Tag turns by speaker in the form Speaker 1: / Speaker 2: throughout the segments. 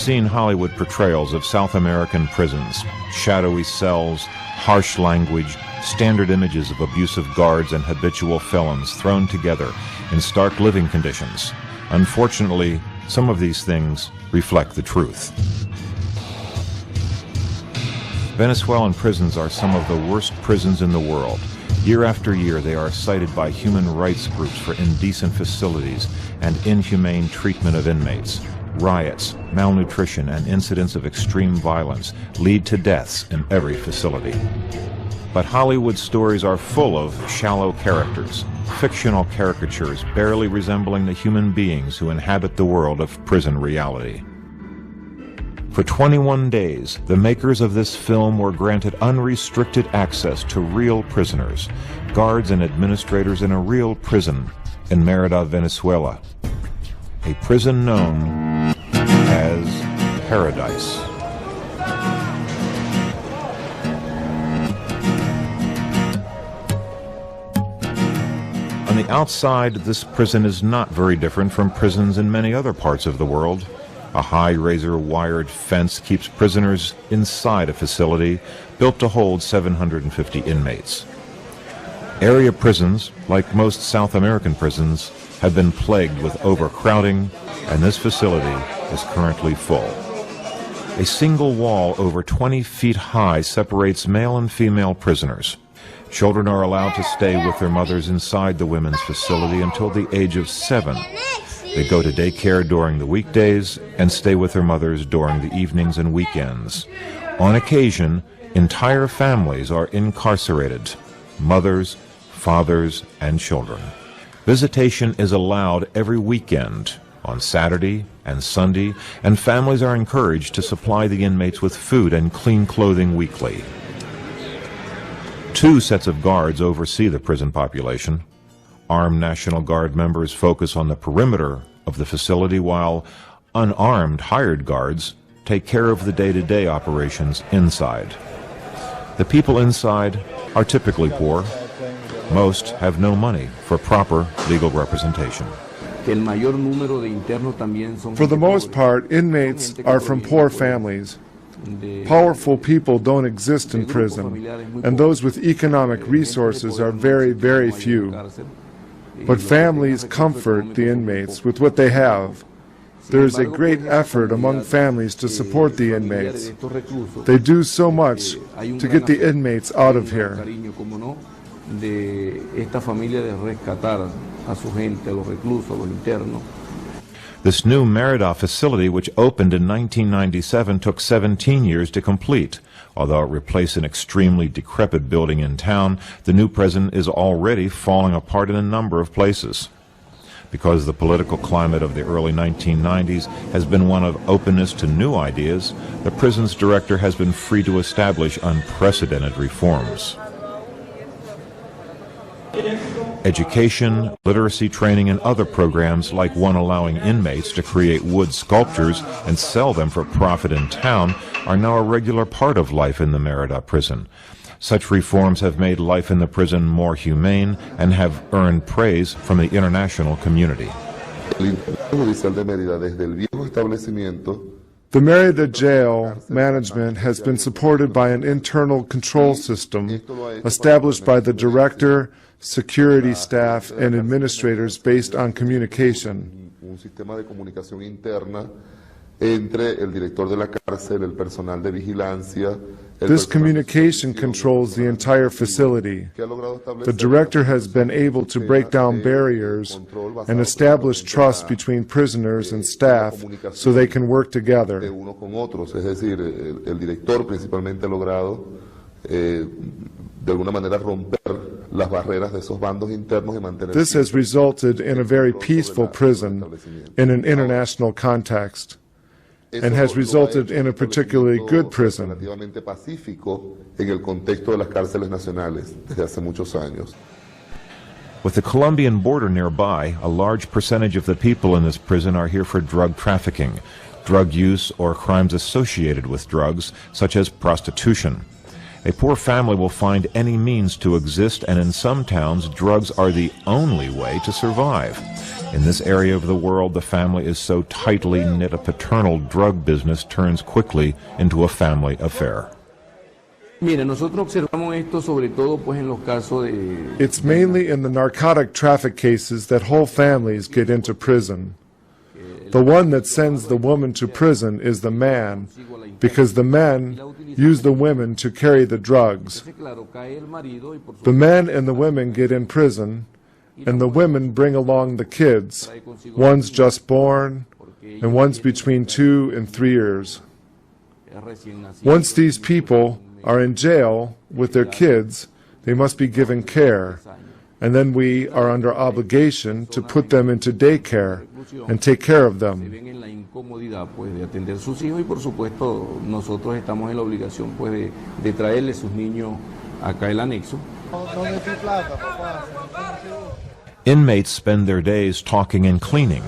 Speaker 1: Seen Hollywood portrayals of South American prisons, shadowy cells, harsh language, standard images of abusive guards and habitual felons thrown together in stark living conditions. Unfortunately, some of these things reflect the truth. Venezuelan prisons are some of the worst prisons in the world. Year after year, they are cited by human rights groups for indecent facilities and inhumane treatment of inmates. Riots, malnutrition, and incidents of extreme violence lead to deaths in every facility. But Hollywood stories are full of shallow characters, fictional caricatures barely resembling the human beings who inhabit the world of prison reality. For 21 days, the makers of this film were granted unrestricted access to real prisoners, guards and administrators in a real prison in Merida, Venezuela, a prison known as Paradise. On the outside, this prison is not very different from prisons in many other parts of the world. A high razor-wired fence keeps prisoners inside a facility built to hold 750 inmates. Area prisons, like most South American prisons, have been plagued with overcrowding, and this facility is currently full. A single wall over 20 feet high separates male and female prisoners. Children are allowed to stay with their mothers inside the women's facility until the age of 7. They go to daycare during the weekdays and stay with their mothers during the evenings and weekends. On occasion, entire families are incarcerated, mothers, fathers, and children. Visitation is allowed every weekend, on Saturday and Sunday, and families are encouraged to supply the inmates with food and clean clothing weekly. 2 sets of guards oversee the prison population. Armed National Guard members focus on the perimeter of the facility, while unarmed hired guards take care of the day-to-day operations inside. The people inside are typically poor. Most have no money for proper legal representation.
Speaker 2: For the most part, inmates are from poor families. Powerful people don't exist in prison, and those with economic resources are very, very few. But families comfort the inmates with what they have. There is a great effort among families to support the inmates. They do so much to get the inmates out of here.
Speaker 1: This new Merida facility, which opened in 1997, took 17 years to complete. Although it replaced an extremely decrepit building in town, the new prison is already falling apart in a number of places. Because the political climate of the early 1990s has been one of openness to new ideas, the prison's director has been free to establish unprecedented reforms. Education, literacy training, and other programs, like one allowing inmates to create wood sculptures and sell them for profit in town, are now a regular part of life in the Merida prison. Such reforms have made life in the prison more humane and have earned praise from the international community.
Speaker 3: The Merida jail management has been supported by an internal control system established by the director, security staff, and administrators based on communication. This communication controls the entire facility. The director has been able to break down barriers and establish trust between prisoners and staff so they can work together. This has resulted in a very peaceful prison in an international context, and has resulted in a particularly good prison.
Speaker 1: With the Colombian border nearby, a large percentage of the people in this prison are here for drug trafficking, drug use, or crimes associated with drugs, such as prostitution. A poor family will find any means to exist, and in some towns, drugs are the only way to survive. In this area of the world, the family is so tightly knit a paternal drug business turns quickly into a family affair.
Speaker 2: It's mainly in the narcotic traffic cases that whole families get into prison. The one that sends the woman to prison is the man, because the men use the women to carry the drugs. The men and the women get in prison, and the women bring along the kids. One's just born, and one's between 2 and 3 years. Once these people are in jail with their kids, they must be given care, and then we are under obligation to put them into daycare and take care of them.
Speaker 1: Inmates spend their days talking and cleaning.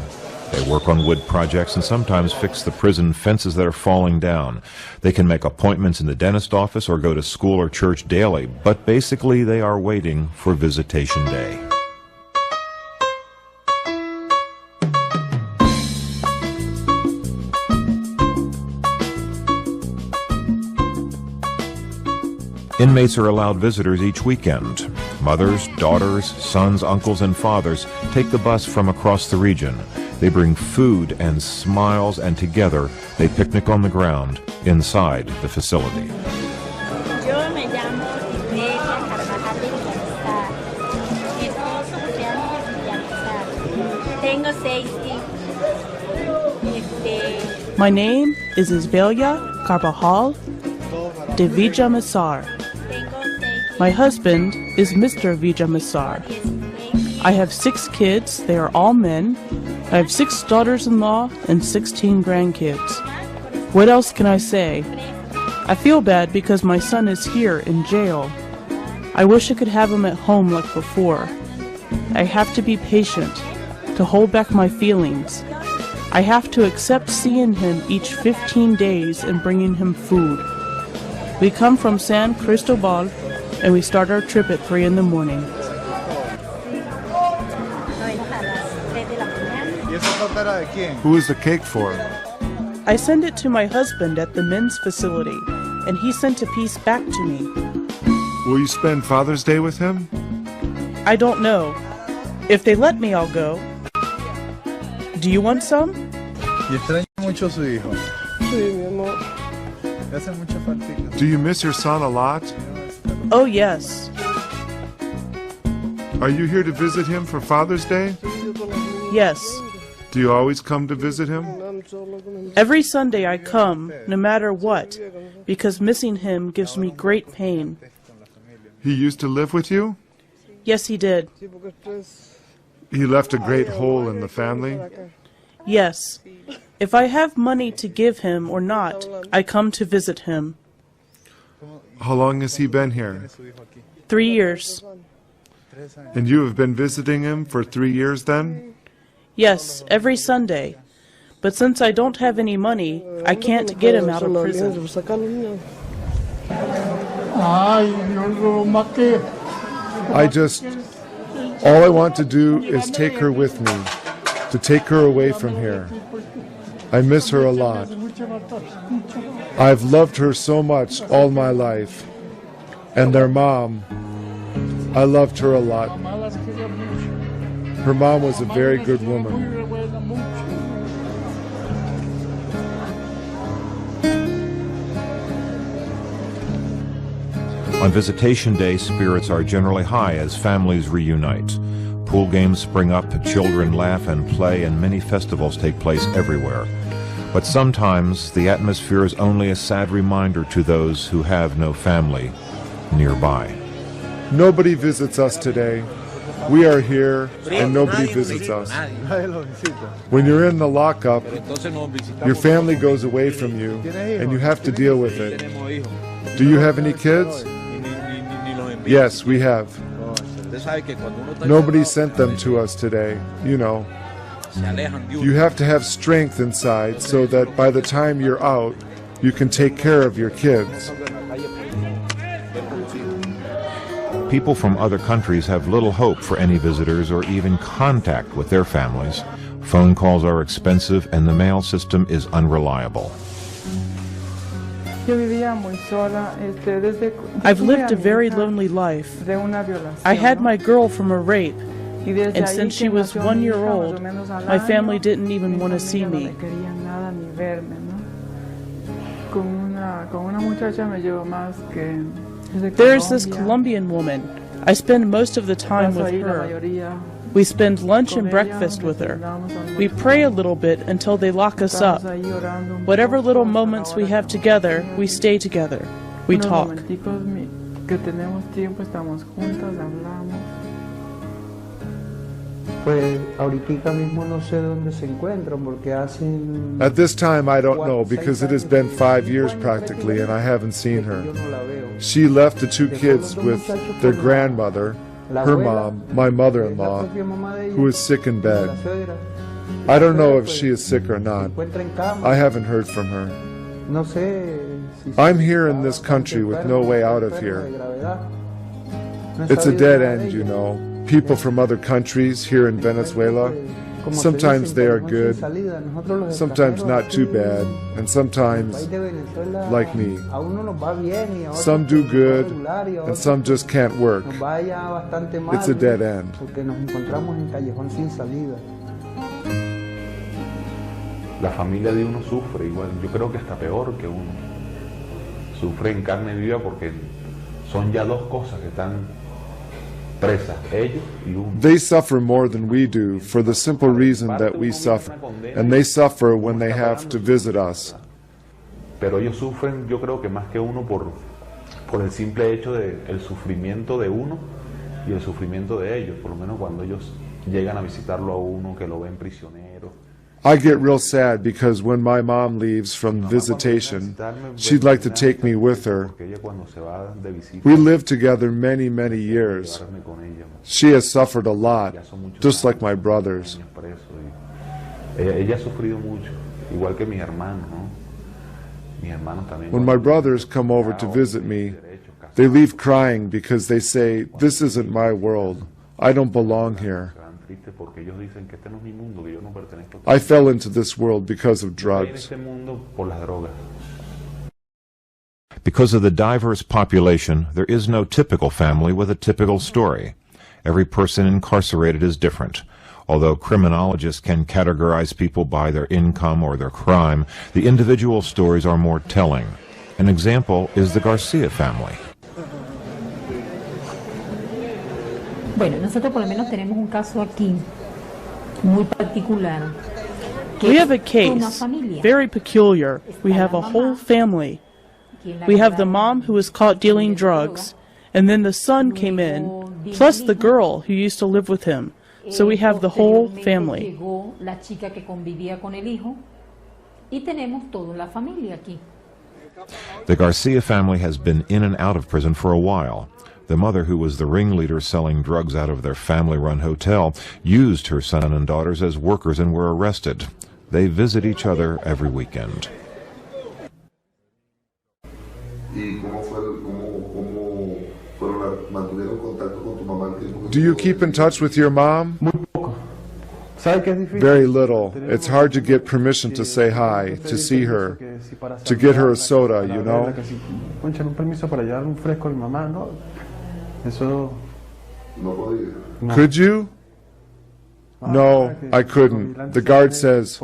Speaker 1: They work on wood projects and sometimes fix the prison fences that are falling down. They can make appointments in the dentist office or go to school or church daily, but basically they are waiting for visitation day. Inmates are allowed visitors each weekend. Mothers, daughters, sons, uncles, and fathers take the bus from across the region. They bring food and smiles, and together they picnic on the ground inside the facility.
Speaker 4: My name is Isbelia Carvajal de Villamizar. My husband is Mr. Villamizar. I have 6 kids. They are all men. I have 6 daughters-in-law and 16 grandkids. What else can I say? I feel bad because my son is here in jail. I wish I could have him at home like before. I have to be patient, to hold back my feelings. I have to accept seeing him each 15 days and bringing him food. We come from San Cristobal, and we start our trip at 3 in the morning.
Speaker 2: Who is the cake for?
Speaker 4: I send it to my husband at the men's facility, and he sent a piece back to me.
Speaker 2: Will you spend Father's Day with him?
Speaker 4: I don't know. If they let me, I'll go. Do you want some?
Speaker 2: Do you miss your son a lot?
Speaker 4: Oh, yes.
Speaker 2: Are you here to visit him for Father's Day?
Speaker 4: Yes.
Speaker 2: Do you always come to visit him?
Speaker 4: Every Sunday I come, no matter what, because missing him gives me great pain.
Speaker 2: He used to live with you?
Speaker 4: Yes, he did.
Speaker 2: He left a great hole in the family?
Speaker 4: Yes. If I have money to give him or not, I come to visit him.
Speaker 2: How long has he been here?
Speaker 4: 3 years.
Speaker 2: And you have been visiting him for 3 years then?
Speaker 4: Yes, every Sunday. But since I don't have any money, I can't get him out of prison.
Speaker 2: All I want to do is take her with me, to take her away from here. I miss her a lot. I've loved her so much all my life. And their mom, I loved her a lot. Her mom was a very good woman.
Speaker 1: On visitation day, spirits are generally high as families reunite. Pool games spring up, children laugh and play, and many festivals take place everywhere. But sometimes the atmosphere is only a sad reminder to those who have no family nearby.
Speaker 2: Nobody visits us today. We are here and nobody visits us. When you're in the lockup, your family goes away from you and you have to deal with it. Do you have any kids? Yes, we have. Nobody sent them to us today, you know. You have to have strength inside so that by the time you're out, you can take care of your kids.
Speaker 1: People from other countries have little hope for any visitors or even contact with their families. Phone calls are expensive and the mail system is unreliable.
Speaker 4: I've lived a very lonely life. I had my girl from a rape, and since she was 1 year old, my family didn't even want to see me. There's this Colombian woman. I spend most of the time with her. We spend lunch and breakfast with her. We pray a little bit until they lock us up. Whatever little moments we have together, we stay together. We talk.
Speaker 2: At this time, I don't know because it has been 5 years practically and I haven't seen her. She left the 2 kids with their grandmother, her mom, my mother-in-law, who is sick in bed. I don't know if she is sick or not. I haven't heard from her. I'm here in this country with no way out of here. It's a dead end, you know. People from other countries here in Venezuela, sometimes they are good, sometimes not too bad, and sometimes, like me, some do good, and some just can't work. It's a dead end.
Speaker 5: La familia de uno sufre igual, yo creo que hasta peor que uno. Sufre en carne viva porque son ya dos cosas que están presas, ellos y uno.
Speaker 2: They suffer more than we do for the simple reason that we suffer, and they suffer when they have to visit us.
Speaker 5: Pero ellos sufren, yo creo que más que uno por el simple hecho de el sufrimiento de uno y el sufrimiento de ellos, por lo menos cuando ellos llegan a visitarlo a uno, que lo ven prisionero.
Speaker 2: I get real sad because when my mom leaves from visitation, she'd like to take me with her. We lived together many, many years. She has suffered a lot, just like my brothers. When my brothers come over to visit me, they leave crying because they say, "This isn't my world. I don't belong here. I fell into this world because of drugs."
Speaker 1: Because of the diverse population, there is no typical family with a typical story. Every person incarcerated is different. Although criminologists can categorize people by their income or their crime, the individual stories are more telling. An example is the Garcia family.
Speaker 6: Bueno, nosotros por lo menos tenemos un caso aquí muy particular.
Speaker 4: We have a case, very peculiar. We have a whole family. We have the mom who was caught dealing drugs, and then the son came in, plus the girl who used to live with him. So we have the whole family.
Speaker 6: La chica que convivía con el hijo y tenemos toda la familia aquí.
Speaker 1: The Garcia family has been in and out of prison for a while. The mother, who was the ringleader selling drugs out of their family-run hotel, used her son and daughters as workers and were arrested. They visit each other every weekend.
Speaker 2: Do you keep in touch with your mom? Very little. It's hard to get permission to say hi, to see her, to get her a soda, you know? Could you? No, I couldn't. The guard says,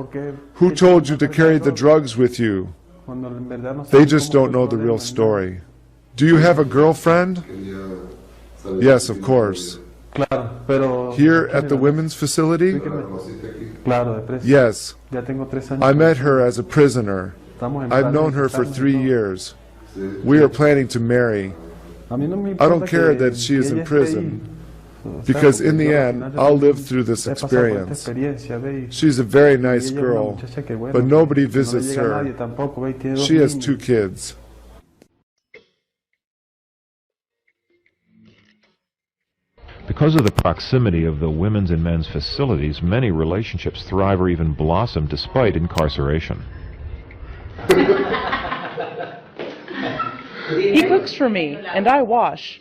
Speaker 2: "Who told you to carry the drugs with you?" They just don't know the real story. Do you have a girlfriend? Yes, of course. Here at the women's facility? Yes. I met her as a prisoner. I've known her for 3 years. We are planning to marry. I don't care that she is in prison, because in the end, I'll live through this experience. She's a very nice girl, but nobody visits her. She has 2 kids.
Speaker 1: Because of the proximity of the women's and men's facilities, many relationships thrive or even blossom despite incarceration.
Speaker 4: He cooks for me, and I wash.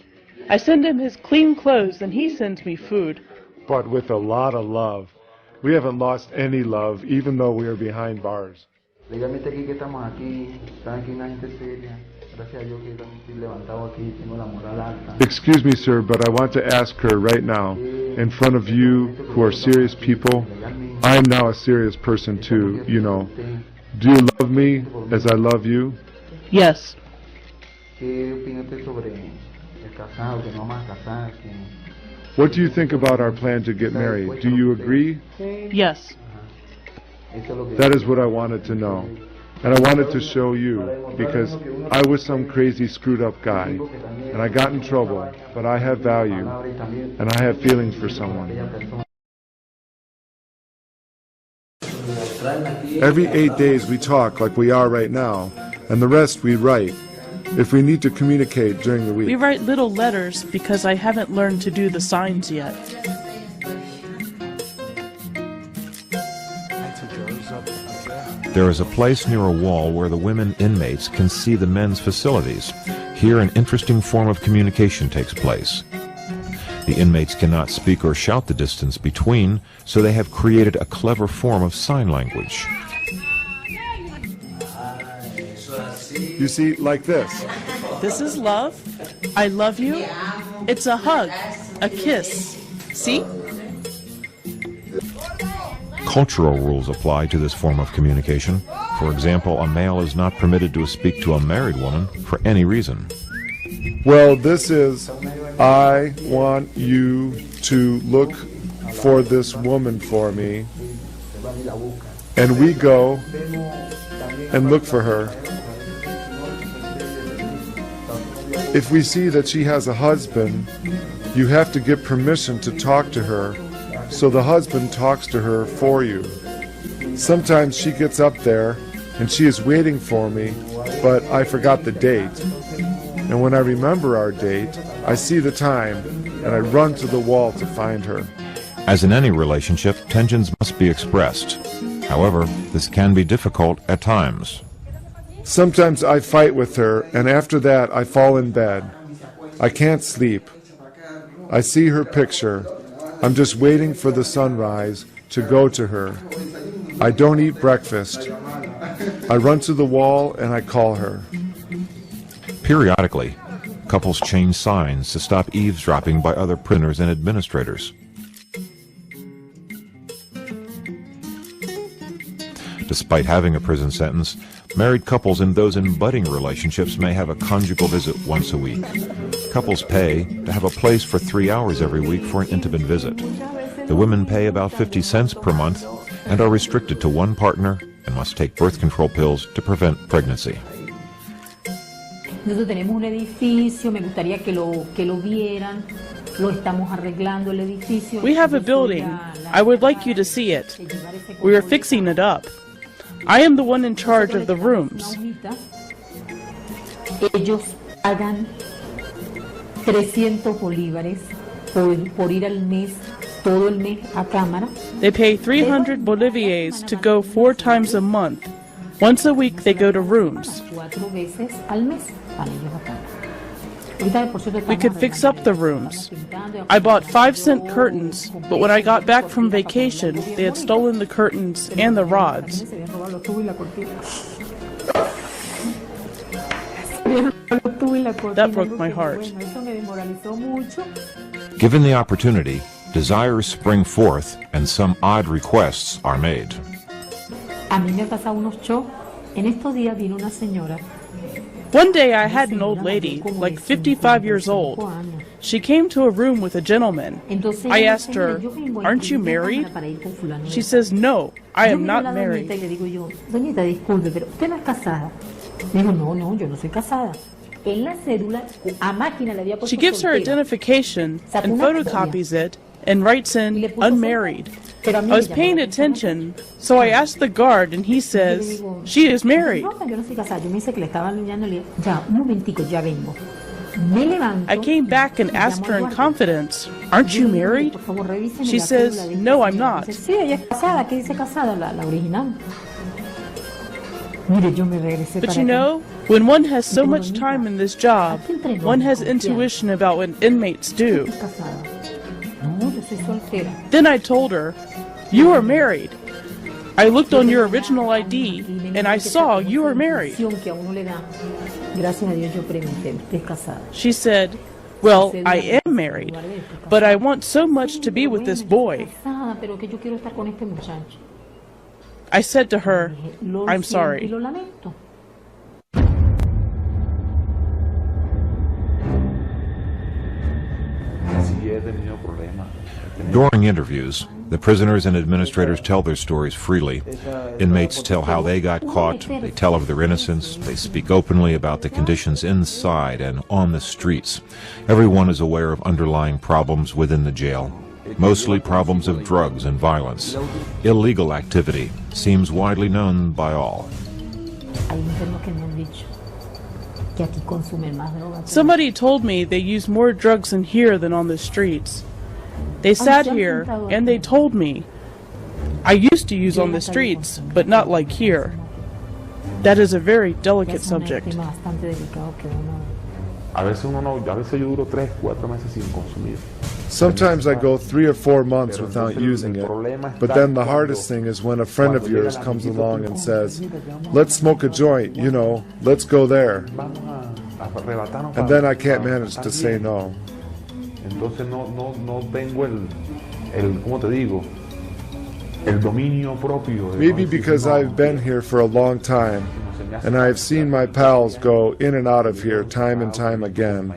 Speaker 4: I send him his clean clothes and he sends me food.
Speaker 2: but with a lot of love. We haven't lost any love, even though we are behind bars.
Speaker 7: Legalmente aquí que estamos aquí, están aquí una gente seria. Gracias a Dios que también estoy levantado aquí, tengo la moral alta.
Speaker 2: Excuse me, sir, but I want to ask her right now, in front of you who are serious people, I am now a serious person too, you know. Do you love me as I love you?
Speaker 4: Yes.
Speaker 7: ¿Qué opina usted sobre el casado, que no vamos a casar?
Speaker 2: What do you think about our plan to get married? Do you agree?
Speaker 4: Yes.
Speaker 2: That is what I wanted to know. And I wanted to show you, because I was some crazy screwed up guy, and I got in trouble, but I have value, and I have feelings for someone. Every 8 days we talk like we are right now, and the rest we write, if we need to communicate during the
Speaker 4: We
Speaker 2: week.
Speaker 4: write little letters because I haven't learned to do the signs yet.
Speaker 1: There is a place near a wall where the women inmates can see the men's facilities. Here an interesting form of communication takes place. The inmates cannot speak or shout the distance between, so they have created a clever form of sign language.
Speaker 2: You see, like this.
Speaker 4: This is love. I love you. It's a hug. A kiss. See?
Speaker 1: Cultural rules apply to this form of communication. For example, a male is not permitted to speak to a married woman for any reason.
Speaker 2: Well, this is, I want you to look for this woman for me. And we go and look for her. If we see that she has a husband, you have to get permission to talk to her, so the husband talks to her for you. Sometimes she gets up there and she is waiting for me, but I forgot the date. And when I remember our date, I see the time and I run to the wall to find her.
Speaker 1: As in any relationship, tensions must be expressed. However, this can be difficult at times.
Speaker 2: Sometimes I fight with her, and after that I fall in bed. I can't sleep. I see her picture. I'm just waiting for the sunrise to go to her. I don't eat breakfast. I run to the wall and I call her.
Speaker 1: Periodically, couples change signs to stop eavesdropping by other prisoners and administrators. Despite having a prison sentence, married couples and those in budding relationships may have a conjugal visit once a week. Couples pay to have a place for 3 hours every week for an intimate visit. The women pay about 50 cents per month and are restricted to one partner and must take birth control pills to prevent pregnancy.
Speaker 6: Nosotros tenemos un edificio, me gustaría que lo vieran. Lo estamos arreglando el edificio.
Speaker 4: We have a building. I would like you to see it. We are fixing it up. I am the one in charge of the rooms.
Speaker 6: Ellos pagan 300 bolívares por ir al mes, todo el mes a cámara.
Speaker 4: They pay 300 boliviers to go 4 times a month. Once a week they go to rooms.
Speaker 6: 4 veces al mes van ellos a cámara. Ahorita, por cierto,
Speaker 4: We could fix up the rooms. I bought 5-cent curtains, but when I got back from vacation, they had stolen the curtains and the rods. That broke my heart.
Speaker 1: Given the opportunity, desires spring forth and some odd requests are made.
Speaker 6: A mí me ha pasado unos shows. En estos días vino una señora.
Speaker 4: One day I had an old lady, like 55 years old. She came to a room with a gentleman. I asked her, "Aren't you married?" She says, "No, I am not married."
Speaker 6: Doñita, disculpe, pero usted no es casada. Digo, no, yo no soy casada. En la cédula, a máquina le había puesto
Speaker 4: She gives her
Speaker 6: soltera.
Speaker 4: identification and photocopies it and writes in unmarried. I was paying attention, so I asked the guard and he says, "She is married."
Speaker 6: No, yo no soy casada. Yo me dice que le estaba mirando y le digo, ya, un momentico, ya vengo. Me levanto.
Speaker 4: I came back and asked her in confidence, "Aren't you married?"
Speaker 6: Por favor, revíseme
Speaker 4: She
Speaker 6: la
Speaker 4: says,
Speaker 6: cédula de
Speaker 4: "No,
Speaker 6: esta
Speaker 4: I'm
Speaker 6: señora".
Speaker 4: not.
Speaker 6: Dice, sí, ella es casada. ¿Qué dice casada? La original. Mire, yo me regresé
Speaker 4: But
Speaker 6: para
Speaker 4: you
Speaker 6: acá.
Speaker 4: know, when one has so much time in this job, one has intuition about what inmates do.
Speaker 6: ¿Estás casada? No, yo soy soltera.
Speaker 4: Then I told her, "You are married. I looked on your original ID and I saw you were married."
Speaker 6: Que a uno le da. Gracias a Dios yo pregunté, ¿usted es casada?
Speaker 4: She said, "Well, I am married, but I want so much to be with this boy."
Speaker 6: Casada, pero que yo quiero estar con este muchacho.
Speaker 4: I said to her,
Speaker 6: Lo
Speaker 4: "I'm
Speaker 6: siento y
Speaker 4: sorry."
Speaker 6: lo lamento.
Speaker 5: Sí he tenido problemas.
Speaker 1: During interviews, the prisoners and administrators tell their stories freely. Inmates tell how they got caught, they tell of their innocence, they speak openly about the conditions inside and on the streets. Everyone is aware of underlying problems within the jail, mostly problems of drugs and violence. Illegal activity seems widely known by all.
Speaker 6: Hay internos que me han dicho que aquí consumen más drogas.
Speaker 4: Somebody told me they use more drugs in here than on the streets. They sat here and they told me, "I used to use on the streets, but not like here." That is a very delicate subject.
Speaker 6: Es un tema bastante delicado que uno...
Speaker 5: A veces yo duro 3, 4 meses sin consumir.
Speaker 2: Sometimes I go 3 or 4 months without using it, but then the hardest thing is when a friend of yours comes along and says, "Let's smoke a joint, you know, let's go there." And then I can't manage to say no.
Speaker 5: Entonces no tengo ¿cómo te digo? El dominio propio.
Speaker 2: Maybe because I've been here for a long time, and I've seen my pals go in and out of here time and time again.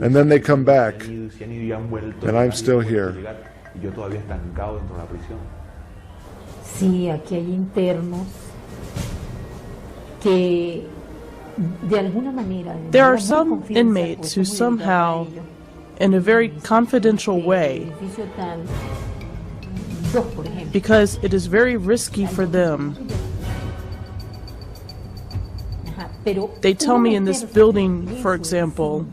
Speaker 2: And then they come back, and I'm still here.
Speaker 6: Sí, aquí hay internos que de alguna manera...
Speaker 4: There are some inmates who somehow, in a very confidential way, because it is very risky for them. They tell me in this building, for example,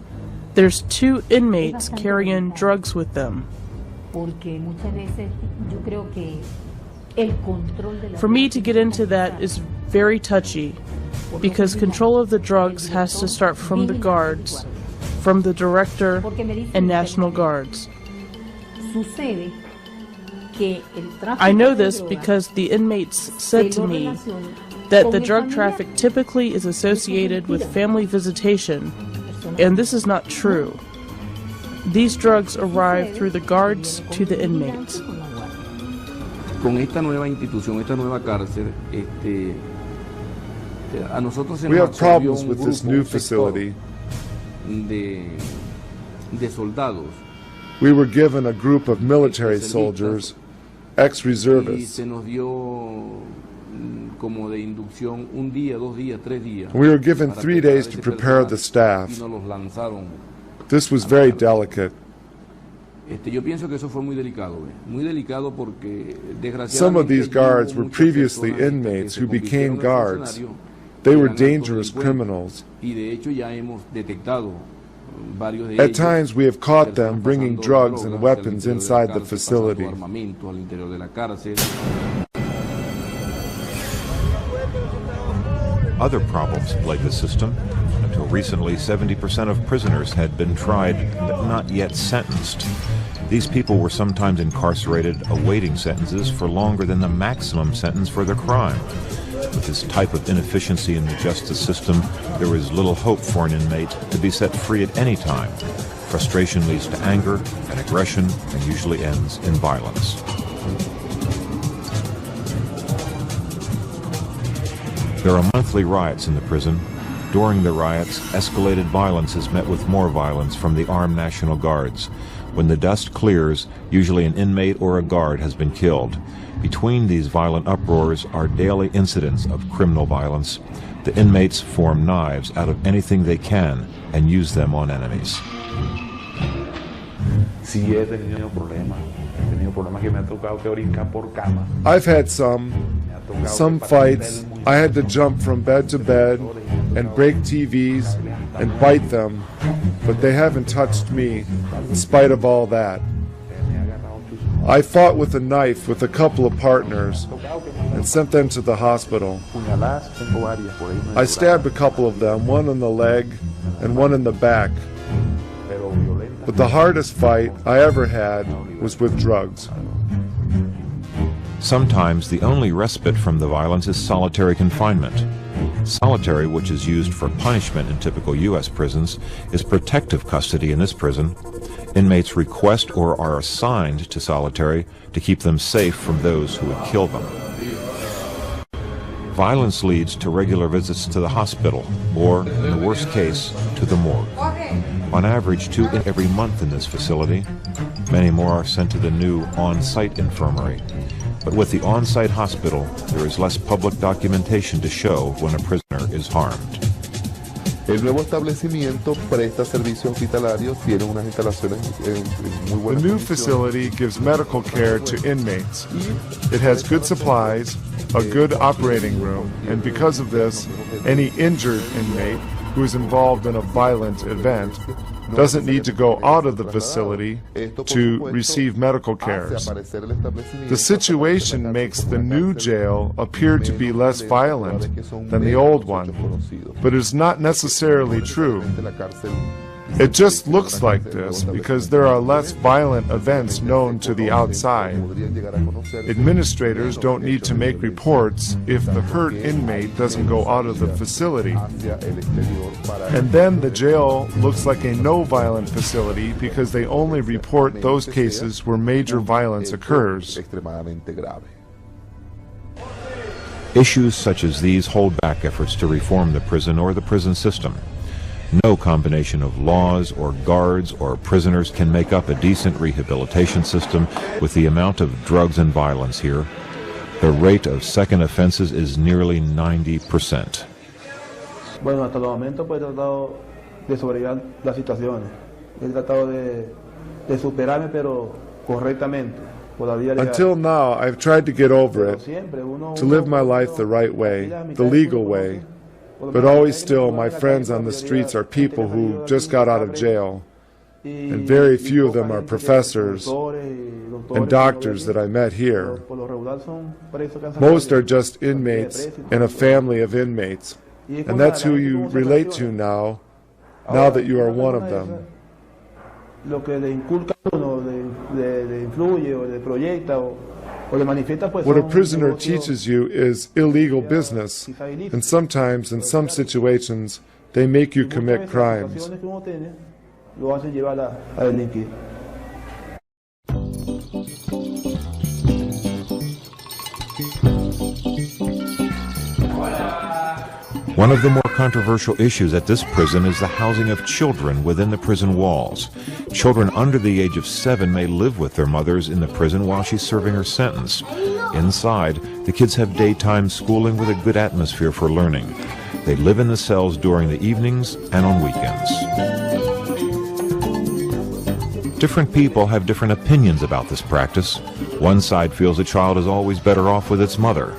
Speaker 4: there's 2 inmates carrying drugs with them. For me to get into that is very touchy, because control of the drugs has to start from the guards, from the director and National Guards. I know this because the inmates said to me that the drug traffic typically is associated with family visitation, and this is not true. These drugs arrive through the guards to the inmates.
Speaker 7: Con esta nueva institución, esta nueva cárcel, a nosotros se
Speaker 2: We
Speaker 7: nos
Speaker 2: have problems
Speaker 7: absorbió
Speaker 2: with
Speaker 7: un
Speaker 2: this
Speaker 7: grupo,
Speaker 2: new
Speaker 7: un sector
Speaker 2: facility.
Speaker 7: de soldados.
Speaker 2: We were given a group of military soldiers,
Speaker 7: Y
Speaker 2: ex-reservists.
Speaker 7: se nos dio como de inducción 1 día, 2 días, 3 días.
Speaker 2: We were given
Speaker 7: para
Speaker 2: 3
Speaker 7: preparar
Speaker 2: days
Speaker 7: ese
Speaker 2: to prepare
Speaker 7: personal
Speaker 2: the staff.
Speaker 7: Y nos los lanzaron.
Speaker 2: This was very delicate.
Speaker 7: Yo pienso que eso fue muy delicado, muy delicado porque desgraciadamente
Speaker 2: Some of these guards
Speaker 7: hubo
Speaker 2: were
Speaker 7: muchas
Speaker 2: previously
Speaker 7: personas que
Speaker 2: inmates
Speaker 7: se
Speaker 2: who became
Speaker 7: convirtieron en
Speaker 2: guards.
Speaker 7: funcionarios
Speaker 2: They
Speaker 7: que
Speaker 2: were
Speaker 7: eran altos
Speaker 2: dangerous
Speaker 7: delincuentes.
Speaker 2: criminals.
Speaker 7: Y de hecho ya hemos detectado varios de
Speaker 2: At
Speaker 7: ellos,
Speaker 2: times we have caught them
Speaker 7: personas
Speaker 2: bringing
Speaker 7: pasando
Speaker 2: drugs and
Speaker 7: drogas
Speaker 2: weapons
Speaker 7: al interior de la
Speaker 2: inside the
Speaker 7: cárcel,
Speaker 2: facility.
Speaker 7: pasando armamento al interior de la cárcel.
Speaker 1: Other problems plague the system. Until recently, 70% of prisoners had been tried but not yet sentenced. These people were sometimes incarcerated awaiting sentences for longer than the maximum sentence for their crime. With this type of inefficiency in the justice system, there is little hope for an inmate to be set free at any time. Frustration leads to anger and aggression and usually ends in violence. There are monthly riots in the prison. During the riots, escalated violence is met with more violence from the armed National Guards. When the dust clears, usually an inmate or a guard has been killed. Between these violent uproars are daily incidents of criminal violence. The inmates form knives out of anything they can and use them on enemies.
Speaker 5: Sí he tenido problemas. He tenido problemas que me ha tocado que brincar por camas.
Speaker 2: I've had some fights. I had to jump from bed to bed and break TVs and bite them, but they haven't touched me in spite of all that. I fought with a knife with a couple of partners and sent them to the hospital. I stabbed a couple of them, one in the leg and one in the back. But the hardest fight I ever had was with drugs.
Speaker 1: Sometimes the only respite from the violence is solitary confinement. Solitary, which is used for punishment in typical U.S. prisons, is protective custody in this prison. Inmates request or are assigned to solitary to keep them safe from those who would kill them. Violence leads to regular visits to the hospital, or, in the worst case, to the morgue. On average, 2 every month in this facility. Many more are sent to the new on-site infirmary. But with the on-site hospital, there is less public documentation to show when a prisoner is harmed.
Speaker 3: El nuevo establecimiento presta servicios hospitalarios, tiene unas instalaciones en muy buenas
Speaker 2: The new
Speaker 3: condiciones.
Speaker 2: facility gives medical care to inmates. It has good supplies, a good operating room, and because of this, any injured inmate who is involved in a violent event doesn't need to go out of the facility to receive medical care. The situation makes the new jail appear to be less violent than the old one, but it is not necessarily true. It just looks like this because there are less violent events known to the outside. Administrators don't need to make reports if the hurt inmate doesn't go out of the facility. And then the jail looks like a no-violent facility because they only report those cases where major violence occurs.
Speaker 1: Issues such as these hold back efforts to reform the prison or the prison system. No combination of laws or guards or prisoners can make up a decent rehabilitation system with the amount of drugs and violence here. The rate of second offenses is nearly 90%.
Speaker 7: Bueno, hasta el momento pues he tratado de sobrellevar las situaciones. He tratado de superarme, pero correctamente.
Speaker 2: Until now, I've tried to get over it, to live my life the right way, the legal way. But always still, my friends on the streets are people who just got out of jail, and very few of them are professors and doctors that I met here. Most are just inmates and a family of inmates, and that's who you relate to now that you are one of them. What a prisoner teaches you is illegal business, and sometimes, in some situations, they make you commit crimes.
Speaker 1: One of the more controversial issues at this prison is the housing of children within the prison walls. Children under the age of 7 may live with their mothers in the prison while she's serving her sentence. Inside, the kids have daytime schooling with a good atmosphere for learning. They live in the cells during the evenings and on weekends. Different people have different opinions about this practice. One side feels a child is always better off with its mother.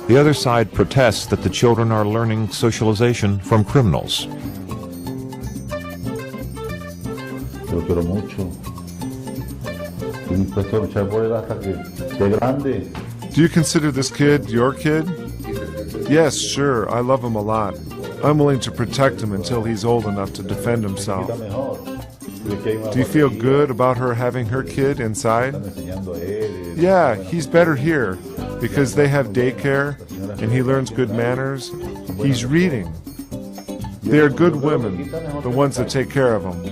Speaker 1: The other side protests that the children are learning socialization from criminals.
Speaker 2: Do you consider this kid your kid? Yes, sure, I love him a lot. I'm willing to protect him until he's old enough to defend himself. Do you feel good about her having her kid inside? Yeah, he's better here because they have daycare and he learns good manners. He's reading. They are good women, the ones that take care of him.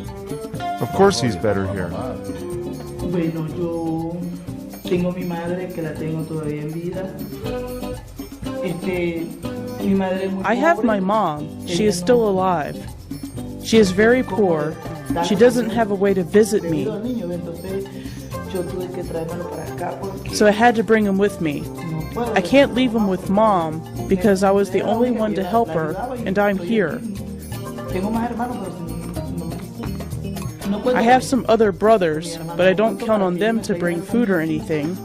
Speaker 2: Of course he's better here.
Speaker 8: Bueno, yo tengo mi madre que la tengo todavía en vida. Mi madre es muy
Speaker 4: I have
Speaker 8: pobre.
Speaker 4: my mom. She is still alive. She is very poor. She doesn't have a way to visit me, so I had to bring him with me. I can't leave him with Mom because I was the only one to help her, and I'm here. I have some other brothers, but I don't count on them to bring food or anything.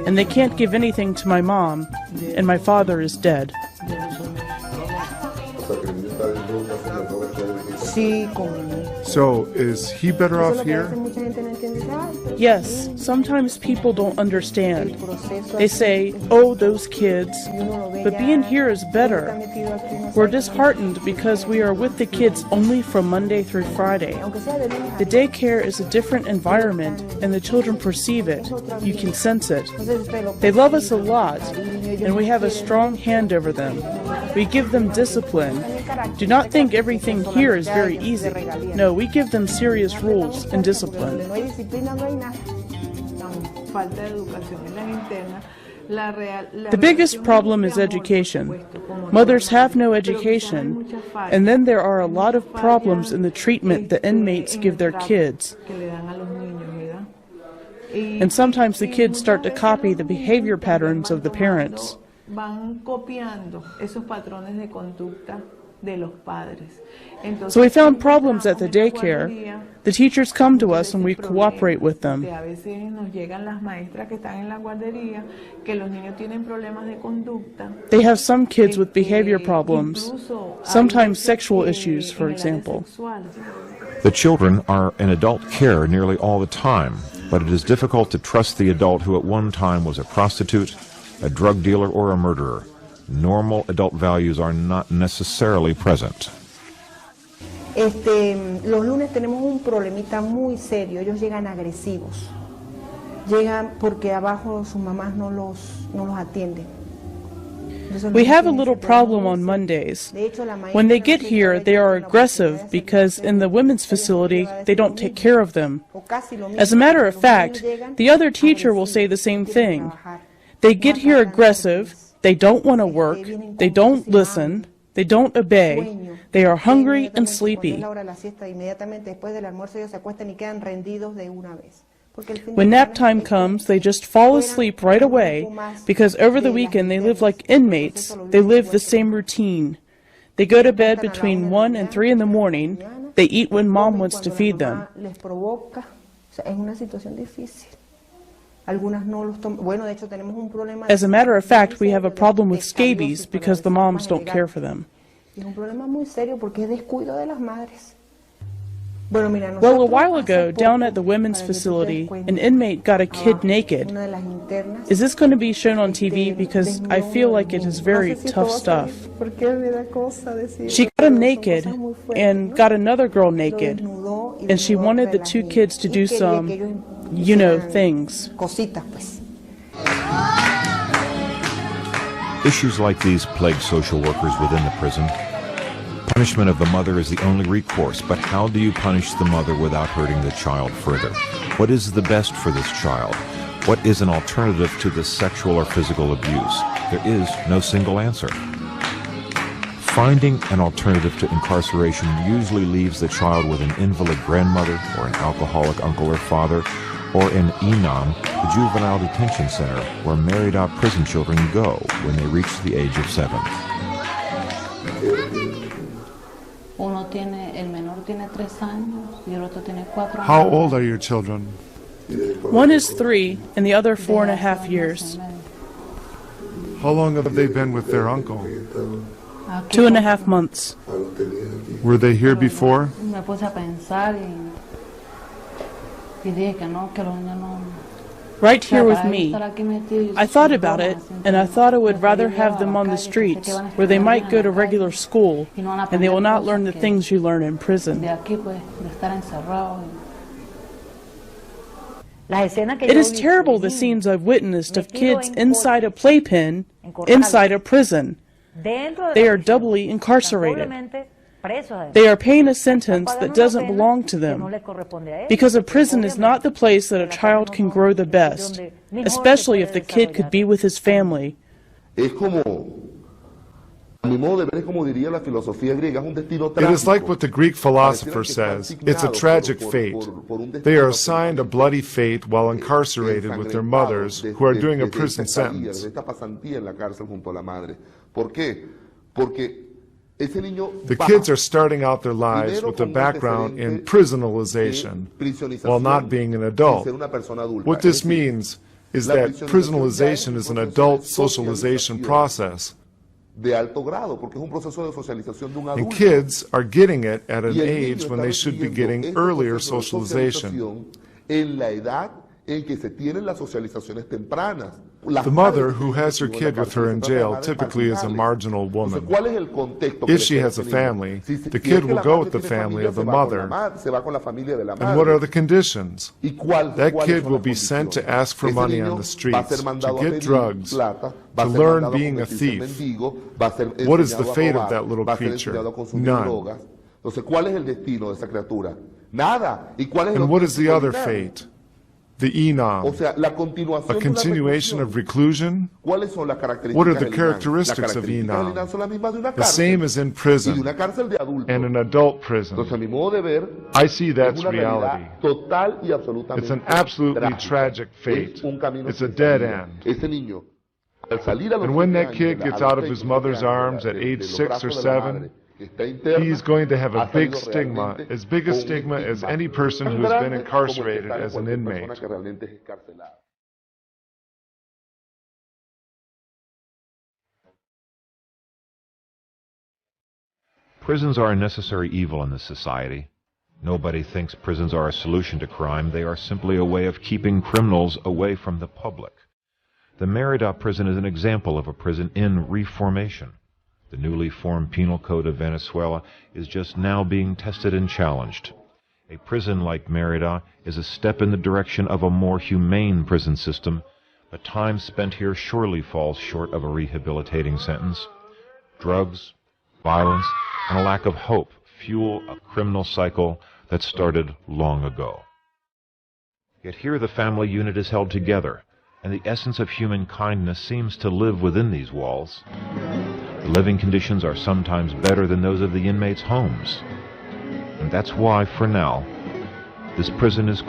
Speaker 4: And they can't give anything to my mom, and my father is dead.
Speaker 2: So, is he better off here?
Speaker 4: Yes, sometimes people don't understand. They say, oh, those kids. But being here is better. We're disheartened because we are with the kids only from Monday through Friday. The daycare is a different environment, and the children perceive it. You can sense it. They love us a lot, and we have a strong hand over them. We give them discipline. Do not think everything here is very easy. No, we give them serious rules and discipline. The biggest problem is education. Mothers have no education, and then there are a lot of problems in the treatment the inmates give their kids. And sometimes the kids start to copy the behavior patterns of the parents. So we found problems at the daycare. The teachers come to us and we cooperate with them. They have some kids with behavior problems, sometimes sexual issues, for example.
Speaker 1: The children are in adult care nearly all the time, but it is difficult to trust the adult who at one time was a prostitute, a drug dealer, or a murderer. Normal adult values are not necessarily present.
Speaker 9: Los lunes tenemos un problemita muy serio. Ellos llegan agresivos. Llegan porque abajo sus mamás no los atienden.
Speaker 4: We have a little problem on Mondays. When they get here, they are aggressive because in the women's facility, they don't take care of them. As a matter of fact, the other teacher will say the same thing. They get here aggressive, they don't want to work, they don't listen, they don't obey, they are hungry and sleepy. When nap time comes, they just fall asleep right away because over the weekend they live like inmates, they live the same routine. They go to bed between 1 and 3 in the morning, they eat when mom wants to feed them. As a matter of fact, we have a problem with scabies because the moms don't care for them. Well, a while ago, down at the women's facility, an inmate got a kid naked. Is this going to be shown on TV? Because I feel like it is very tough stuff. She got him naked and got another girl naked, and she wanted the two kids to do some, you know, things.
Speaker 1: Issues like these plague social workers within the prison. Punishment of the mother is the only recourse, but how do you punish the mother without hurting the child further? What is the best for this child? What is an alternative to the sexual or physical abuse? There is no single answer. Finding an alternative to incarceration usually leaves the child with an invalid grandmother or an alcoholic uncle or father, or in INAM, the Juvenile Detention Center, where married-out prison children go when they reach the age of 7.
Speaker 2: How old are your children?
Speaker 4: One is 3 and the other 4.5 years.
Speaker 2: How long have they been with their uncle?
Speaker 4: 2.5 months.
Speaker 2: Were they here before?
Speaker 4: Right here with me. I thought about it, and I thought I would rather have them on the streets, where they might go to regular school, and they will not learn the things you learn in prison. It is terrible, the scenes I've witnessed of kids inside a playpen, inside a prison. They are doubly incarcerated. They are paying a sentence that doesn't belong to them, because a prison is not the place that a child can grow the best, especially if the kid could be with his family.
Speaker 2: It is like what the Greek philosopher says. It's a tragic fate. They are assigned a bloody fate while incarcerated with their mothers who are doing a prison sentence. The kids are starting out their lives with a background in prisonalization while not being an adult. What this means is that prisonalization is an adult socialization process.
Speaker 3: de alto grado, porque es un proceso de socialización de un
Speaker 2: And
Speaker 3: adulto.
Speaker 2: kids are getting it at an
Speaker 3: Y el
Speaker 2: age
Speaker 3: niño
Speaker 2: when
Speaker 3: está
Speaker 2: they should be
Speaker 3: recibiendo
Speaker 2: getting
Speaker 3: este
Speaker 2: earlier
Speaker 3: proceso de
Speaker 2: socialization.
Speaker 3: socialización en la edad en que se tienen las socializaciones tempranas. Las
Speaker 2: The mother
Speaker 3: madres
Speaker 2: who has her
Speaker 3: en la
Speaker 2: kid with
Speaker 3: cárcel
Speaker 2: her
Speaker 3: se
Speaker 2: in
Speaker 3: trata de
Speaker 2: jail
Speaker 3: madres
Speaker 2: typically is a
Speaker 3: marginales.
Speaker 2: marginal
Speaker 3: Entonces,
Speaker 2: woman.
Speaker 3: ¿cuál es el contexto que
Speaker 2: If
Speaker 3: le
Speaker 2: she
Speaker 3: espera a
Speaker 2: has a
Speaker 3: este niño?
Speaker 2: family,
Speaker 3: Si
Speaker 2: the
Speaker 3: es
Speaker 2: kid
Speaker 3: que
Speaker 2: will
Speaker 3: la
Speaker 2: go
Speaker 3: madre
Speaker 2: with the
Speaker 3: tiene
Speaker 2: family
Speaker 3: familia,
Speaker 2: of the
Speaker 3: se va con la
Speaker 2: mother.
Speaker 3: madre, se va con la familia de la
Speaker 2: And what are
Speaker 3: madre.
Speaker 2: the conditions?
Speaker 3: ¿Y
Speaker 2: That
Speaker 3: cuáles
Speaker 2: kid
Speaker 3: son
Speaker 2: will
Speaker 3: las
Speaker 2: be sent to
Speaker 3: condiciones?
Speaker 2: ask for
Speaker 3: Ese
Speaker 2: money
Speaker 3: niño
Speaker 2: on the
Speaker 3: va a
Speaker 2: streets,
Speaker 3: ser
Speaker 2: to
Speaker 3: mandado a
Speaker 2: get
Speaker 3: pedir
Speaker 2: drugs,
Speaker 3: plata, va a
Speaker 2: to
Speaker 3: ser
Speaker 2: learn
Speaker 3: mandado a
Speaker 2: being a
Speaker 3: convertirse en
Speaker 2: thief.
Speaker 3: mendigo, va a ser
Speaker 2: What is the
Speaker 3: enseñado a
Speaker 2: fate of
Speaker 3: robar,
Speaker 2: that little
Speaker 3: va a ser
Speaker 2: creature?
Speaker 3: enseñado a consumir
Speaker 2: None.
Speaker 3: drogas. Entonces, ¿cuál es el destino de esa criatura? Nada. ¿Y cuál es el
Speaker 2: And
Speaker 3: otro
Speaker 2: what is the
Speaker 3: destino
Speaker 2: other
Speaker 3: final?
Speaker 2: fate? The
Speaker 3: O
Speaker 2: enom,
Speaker 3: sea, la continuación
Speaker 2: a
Speaker 3: de una
Speaker 2: continuation of
Speaker 3: reclusión.
Speaker 2: reclusion.
Speaker 3: ¿Cuáles son las características
Speaker 2: What are the
Speaker 3: del INAN? Las
Speaker 2: characteristics of
Speaker 3: características del
Speaker 2: enom?
Speaker 3: INAN son las mismas de una
Speaker 2: The
Speaker 3: cárcel
Speaker 2: same as in
Speaker 3: y de
Speaker 2: prison
Speaker 3: una cárcel de adultos.
Speaker 2: and an adult prison.
Speaker 3: Entonces, a mi modo de ver,
Speaker 2: I see
Speaker 3: es
Speaker 2: that's
Speaker 3: una realidad
Speaker 2: reality.
Speaker 3: total y absolutamente
Speaker 2: It's an absolutely
Speaker 3: trágica.
Speaker 2: tragic fate.
Speaker 3: Es un camino
Speaker 2: It's a
Speaker 3: sin
Speaker 2: dead
Speaker 3: salida.
Speaker 2: end.
Speaker 3: Ese niño, al salir a los
Speaker 2: And when
Speaker 3: 7
Speaker 2: that
Speaker 3: años,
Speaker 2: kid
Speaker 3: a los
Speaker 2: gets out of
Speaker 3: 6,
Speaker 2: his
Speaker 3: 7
Speaker 2: mother's
Speaker 3: años,
Speaker 2: arms at
Speaker 3: de
Speaker 2: age
Speaker 3: los
Speaker 2: 6 or
Speaker 3: brazos de la
Speaker 2: 7,
Speaker 3: madre, que está interna,
Speaker 2: he's going to have
Speaker 3: ha
Speaker 2: a big
Speaker 3: salido
Speaker 2: stigma,
Speaker 3: realmente
Speaker 2: as big a
Speaker 3: con un
Speaker 2: stigma as
Speaker 3: estigma
Speaker 2: any person
Speaker 3: tan
Speaker 2: who's been
Speaker 3: grande
Speaker 2: incarcerated
Speaker 3: como el que
Speaker 2: as an
Speaker 3: sale cualquier persona
Speaker 2: inmate.
Speaker 3: que realmente es encarcelada.
Speaker 1: Prisons are a necessary evil in this society. Nobody thinks prisons are a solution to crime. They are simply a way of keeping criminals away from the public. The Merida prison is an example of a prison in reformation. The newly formed Penal Code of Venezuela is just now being tested and challenged. A prison like Merida is a step in the direction of a more humane prison system, but time spent here surely falls short of a rehabilitating sentence. Drugs, violence, and a lack of hope fuel a criminal cycle that started long ago. Yet here the family unit is held together, and the essence of human kindness seems to live within these walls. The living conditions are sometimes better than those of the inmates' homes. And that's why, for now, this prison is